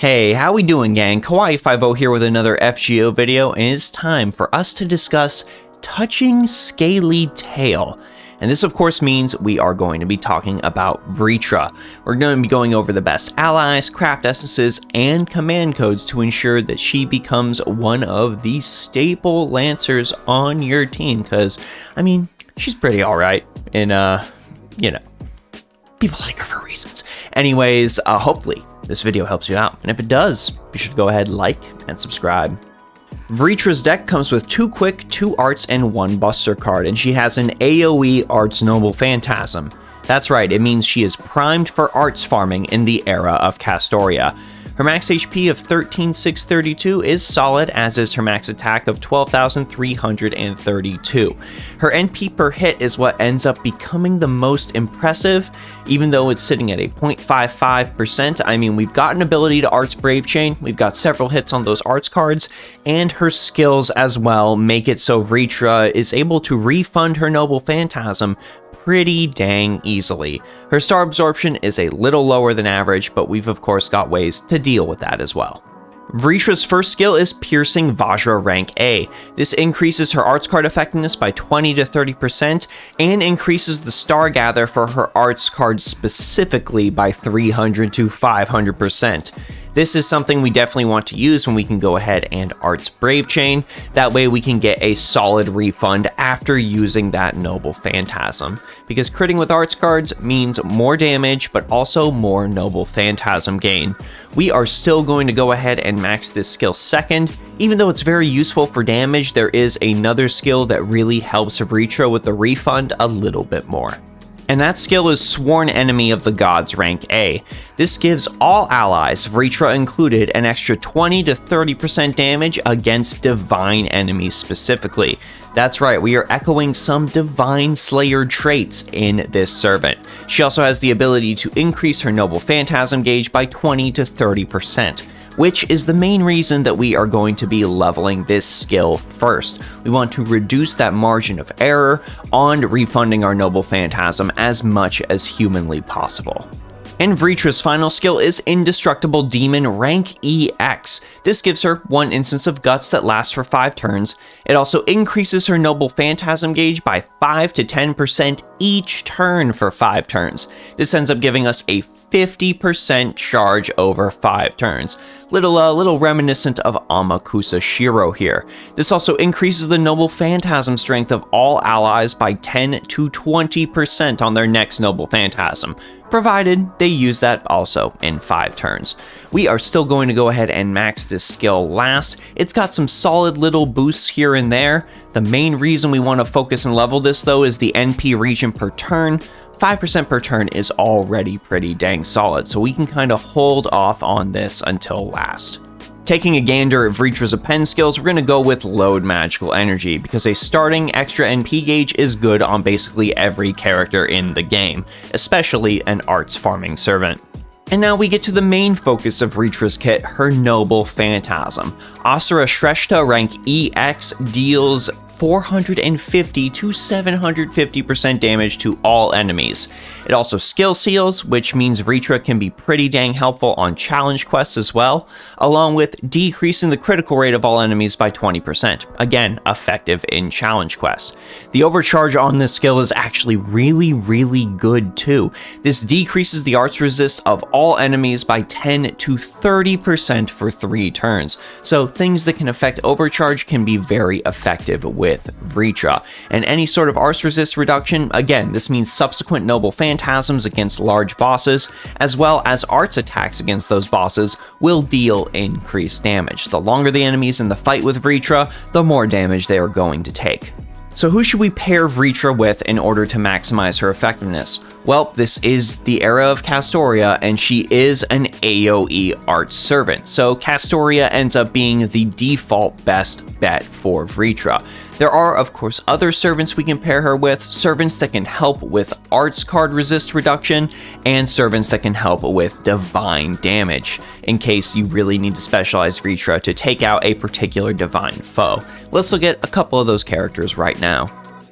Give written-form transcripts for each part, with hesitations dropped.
Hey, how we doing, gang? Kawaii50 here with another FGO video, and it's time for us to discuss touching scaly tail. And this of course means we are going to be talking about Vritra. We're going to be going over the best allies, craft essences, and command codes to ensure that she becomes one of the staple lancers on your team, because, I mean, she's pretty alright, and, you know, people like her for reasons. Anyways, hopefully this video helps you out, and if it does, be sure to go ahead, like, and subscribe. Vritra's deck comes with 2 quick, 2 arts, and 1 buster card, and she has an AoE Arts Noble Phantasm. That's right, it means she is primed for arts farming in the era of Castoria. Her max HP of 13,632 is solid, as is her max attack of 12,332. Her NP per hit is what ends up becoming the most impressive, even though it's sitting at a 0.55%. I mean, we've got an ability to Arts Brave Chain, we've got several hits on those arts cards, and her skills as well make it so Vritra is able to refund her Noble Phantasm pretty dang easily. Her star absorption is a little lower than average, but we've of course got ways to deal with that as well. Vritra's first skill is Piercing Vajra rank A. This increases her arts card effectiveness by 20 to 30% and increases the star gather for her arts cards specifically by 300 to 500%. This is something we definitely want to use when we can go ahead and Arts Brave Chain. That way we can get a solid refund after using that Noble Phantasm. Because critting with arts cards means more damage, but also more Noble Phantasm gain. We are still going to go ahead and max this skill second. Even though it's very useful for damage, there is another skill that really helps Vritra with the refund a little bit more. And that skill is Sworn Enemy of the Gods rank A. This gives all allies, Vritra included, an extra 20 to 30% damage against divine enemies specifically. That's right, we are echoing some Divine Slayer traits in this servant. She also has the ability to increase her Noble Phantasm gauge by 20 to 30%. Which is the main reason that we are going to be leveling this skill first. We want to reduce that margin of error on refunding our Noble Phantasm as much as humanly possible. And Vritra's final skill is Indestructible Demon rank EX. This gives her 1 instance of Guts that lasts for 5 turns. It also increases her Noble Phantasm gauge by 5 to 10% each turn for 5 turns. This ends up giving us a 50% charge over 5 turns. Little reminiscent of Amakusa Shiro here. This also increases the Noble Phantasm strength of all allies by 10 to 20% on their next Noble Phantasm, provided they use that also in 5 turns. We are still going to go ahead and max this skill last. It's got some solid little boosts here and there. The main reason we want to focus and level this though is the NP region per turn. 5% per turn is already pretty dang solid, so we can kind of hold off on this until last. Taking a gander at Vritra's append skills, we're going to go with Load Magical Energy, because a starting extra NP gauge is good on basically every character in the game, especially an arts farming servant. And now we get to the main focus of Vritra's kit, her Noble Phantasm. Asura Shrestha rank EX deals 450 to 750% damage to all enemies. It also skill seals, which means Vritra can be pretty dang helpful on challenge quests as well, along with decreasing the critical rate of all enemies by 20%. Again, effective in challenge quests. The overcharge on this skill is actually really good too. This decreases the arts resist of all enemies by 10 to 30% for 3 turns. So things that can affect overcharge can be very effective with Vritra. And any sort of arts resist reduction, again, this means subsequent Noble Phantasms against large bosses, as well as arts attacks against those bosses, will deal increased damage. The longer the enemies in the fight with Vritra, the more damage they are going to take. So who should we pair Vritra with in order to maximize her effectiveness? Well, this is the era of Castoria, and she is an AoE arts servant, so Castoria ends up being the default best bet for Vritra. There are, of course, other servants we can pair her with, servants that can help with arts card resist reduction, and servants that can help with divine damage, in case you really need to specialize Vritra to take out a particular divine foe. Let's look at a couple of those characters right now.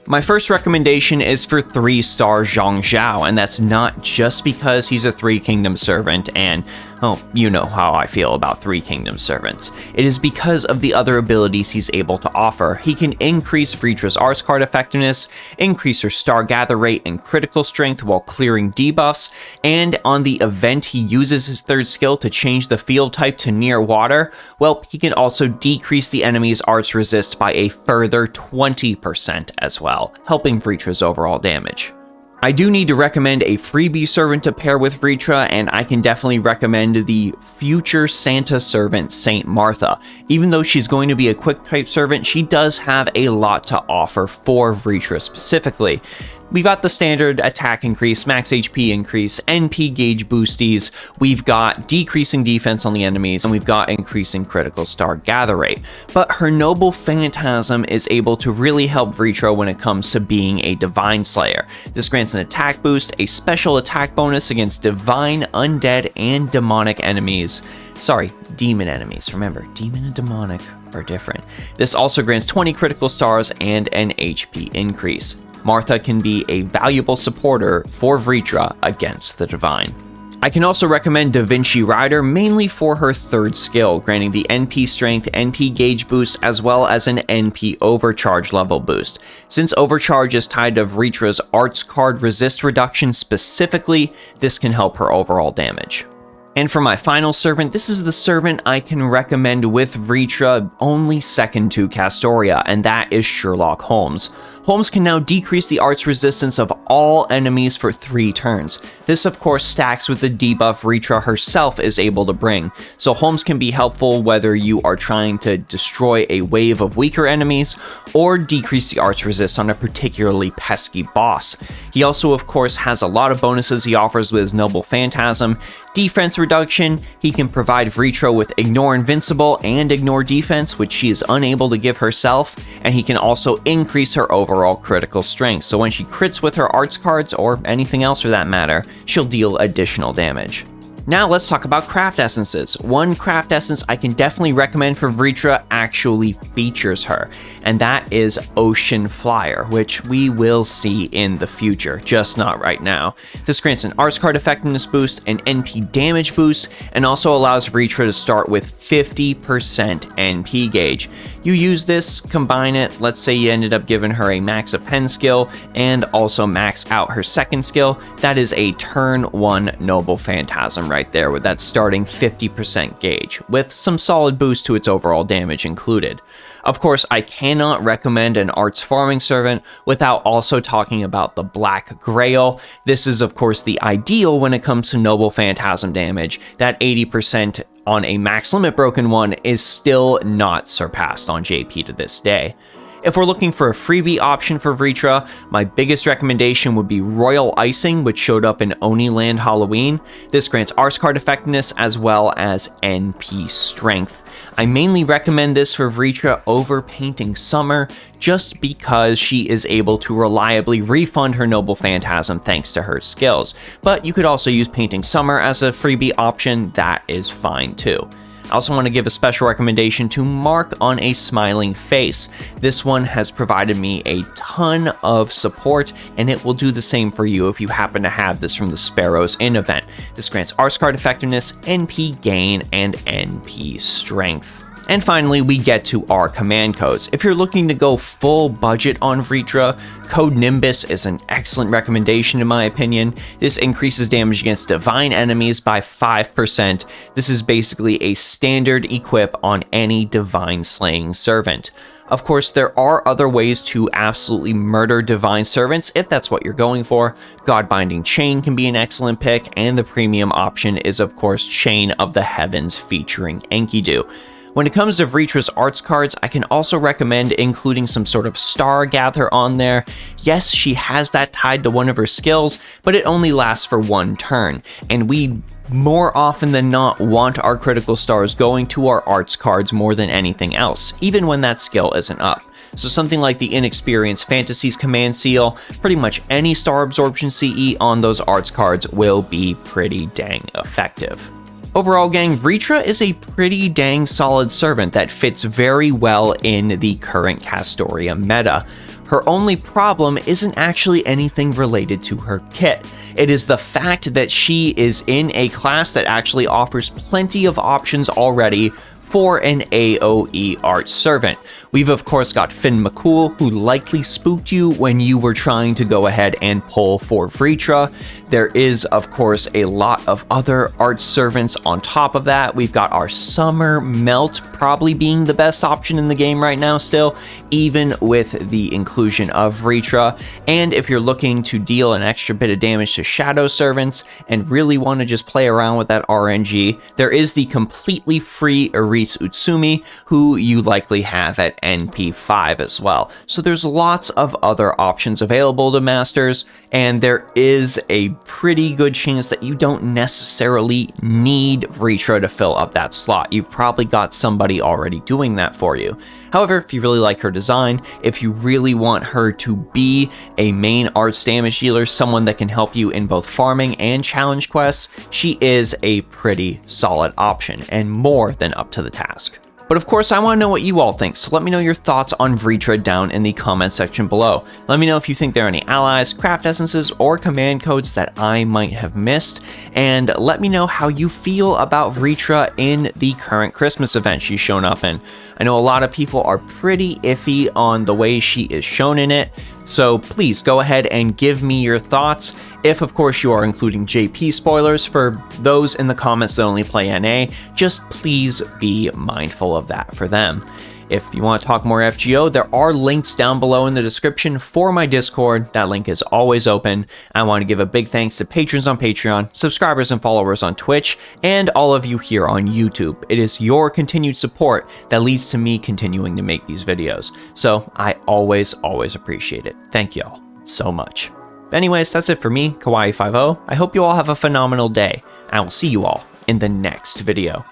My first recommendation is for 3-star Zhang Zhao, and that's not just because he's a 3 Kingdom servant and Oh, you know how I feel about Three Kingdoms servants. It is because of the other abilities he's able to offer. He can increase Vritra's arts card effectiveness, increase her star gather rate and critical strength while clearing debuffs, and on the event he uses his third skill to change the field type to near water, well, he can also decrease the enemy's arts resist by a further 20% as well, helping Vritra's overall damage. I do need to recommend a freebie servant to pair with Vritra, and I can definitely recommend the future Santa servant, Saint Martha. Even though she's going to be a quick type servant, she does have a lot to offer for Vritra specifically. We've got the standard attack increase, max HP increase, NP gauge boosties, we've got decreasing defense on the enemies, and we've got increasing critical star gather rate. But her noble Phantasm is able to really help Vritra when it comes to being a Divine Slayer. This grants an attack boost, a special attack bonus against divine, undead, and demonic enemies. Sorry, demon enemies. Remember, demon and demonic are different. This also grants 20 critical stars and an HP increase. Martha can be a valuable supporter for Vritra against the Divine. I can also recommend Da Vinci Rider mainly for her third skill, granting the NP strength, NP gauge boost, as well as an NP overcharge level boost. Since overcharge is tied to Vritra's arts card resist reduction specifically, this can help her overall damage. And for my final servant, this is the servant I can recommend with Vritra only second to Castoria, and that is Sherlock Holmes. Holmes can now decrease the arts resistance of all enemies for 3 turns. This of course stacks with the debuff Vritra herself is able to bring, so Holmes can be helpful whether you are trying to destroy a wave of weaker enemies or decrease the arts resist on a particularly pesky boss. He also of course has a lot of bonuses he offers with his noble Phantasm. Defense reduction, he can provide Vritra with Ignore Invincible and Ignore Defense, which she is unable to give herself, and he can also increase her overall critical strength, so when she crits with her arts cards, or anything else for that matter, she'll deal additional damage. Now let's talk about craft essences. One craft essence I can definitely recommend for Vritra actually features her, and that is Ocean Flyer, which we will see in the future, just not right now. This grants an arts card effectiveness boost, an NP damage boost, and also allows Vritra to start with 50% NP gauge. You use this, combine it, let's say you ended up giving her a max of pen skill, and also max out her second skill, that is a turn 1 noble Phantasm right there with that starting 50% gauge, with some solid boost to its overall damage included. Of course, I cannot recommend an arts farming servant without also talking about the Black Grail. This is of course the ideal when it comes to noble Phantasm damage. That 80% on a max limit broken one is still not surpassed on JP to this day. If we're looking for a freebie option for Vritra, my biggest recommendation would be Royal Icing, which showed up in Oniland Halloween. This grants arts card effectiveness as well as NP strength. I mainly recommend this for Vritra over Painting Summer, just because she is able to reliably refund her noble Phantasm thanks to her skills. But you could also use Painting Summer as a freebie option, that is fine too. I also want to give a special recommendation to Mark on a Smiling Face. This one has provided me a ton of support, and it will do the same for you if you happen to have this from the Sparrows Inn event. This grants arts card effectiveness, NP gain, and NP strength. And finally, we get to our command codes. If you're looking to go full budget on Vritra, Code Nimbus is an excellent recommendation in my opinion. This increases damage against divine enemies by 5%. This is basically a standard equip on any divine slaying servant. Of course, there are other ways to absolutely murder divine servants if that's what you're going for. Godbinding Chain can be an excellent pick, and the premium option is of course Chain of the Heavens featuring Enkidu. When it comes to Vritra's arts cards, I can also recommend including some sort of Star Gather on there. Yes, she has that tied to one of her skills, but it only lasts for 1 turn, and we more often than not want our critical stars going to our arts cards more than anything else, even when that skill isn't up. So something like the Inexperienced Fantasies Command Seal, pretty much any Star Absorption CE on those arts cards will be pretty dang effective. Overall, gang, Vritra is a pretty dang solid servant that fits very well in the current Castoria meta. Her only problem isn't actually anything related to her kit. It is the fact that she is in a class that actually offers plenty of options already for an AoE art servant. We've of course got Finn McCool, who likely spooked you when you were trying to go ahead and pull for Vritra. There is of course a lot of other art servants on top of that. We've got our Summer Melt probably being the best option in the game right now still, even with the inclusion of Vritra. And if you're looking to deal an extra bit of damage to Shadow Servants and really want to just play around with that RNG, there is the completely free Utsumi, who you likely have at NP5 as well. So there's lots of other options available to masters, and there is a pretty good chance that you don't necessarily need Vritra to fill up that slot. You've probably got somebody already doing that for you. However, if you really like her design, if you really want her to be a main arts damage dealer, someone that can help you in both farming and challenge quests, she is a pretty solid option and more than up to the task. But of course, I want to know what you all think, so let me know your thoughts on Vritra down in the comment section below. Let me know if you think there are any allies, craft essences, or command codes that I might have missed, and let me know how you feel about Vritra in the current Christmas event she's shown up in. I know a lot of people are pretty iffy on the way she is shown in it, so please go ahead and give me your thoughts. If of course you are including JP spoilers for those in the comments that only play NA, just please be mindful of that for them. If you want to talk more FGO, there are links down below in the description for my Discord. That link is always open. I want to give a big thanks to patrons on Patreon, subscribers and followers on Twitch, and all of you here on YouTube. It is your continued support that leads to me continuing to make these videos. So I always appreciate it. Thank y'all so much. But anyways, that's it for me, Kawaii50. I hope you all have a phenomenal day. I will see you all in the next video.